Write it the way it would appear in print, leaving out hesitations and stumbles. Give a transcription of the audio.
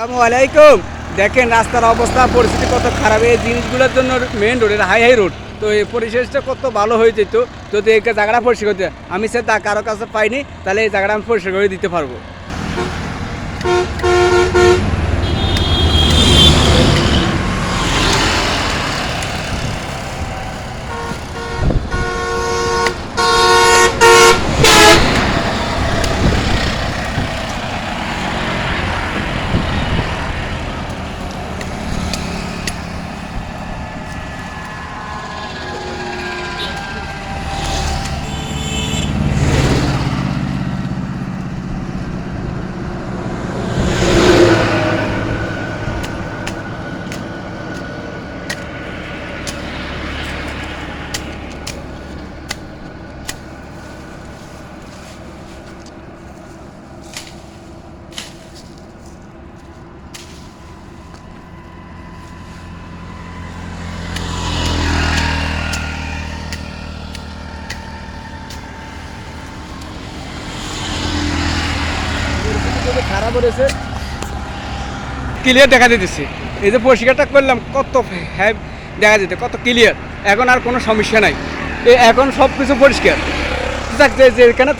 আসসালামু আলাইকুম। দেখেন রাস্তার অবস্থা পরিস্থিতি কত খারাপ, এই জিনিসগুলোর জন্য মেন রোডের হাই রোড, তো এই পরিবেশটা কত ভালো হয়ে যেত যদি এই জায়গাটা পরিষ্কার করতে। আমি সে তা কারো কাছে পাইনি, তাহলে এই জায়গাটা আমি পরিষ্কার করে দিতে পারবো। পরিস্থিতি কত খারাপ হয়েছে ক্লিয়ার দেখা দিতেছে। এই যে পরিষ্কারটা করলাম কত হ্যাঁ দেখা যেত, কত ক্লিয়ার। এখন আর কোনো সমস্যা নাই, এখন সব কিছু পরিষ্কার। যেখানে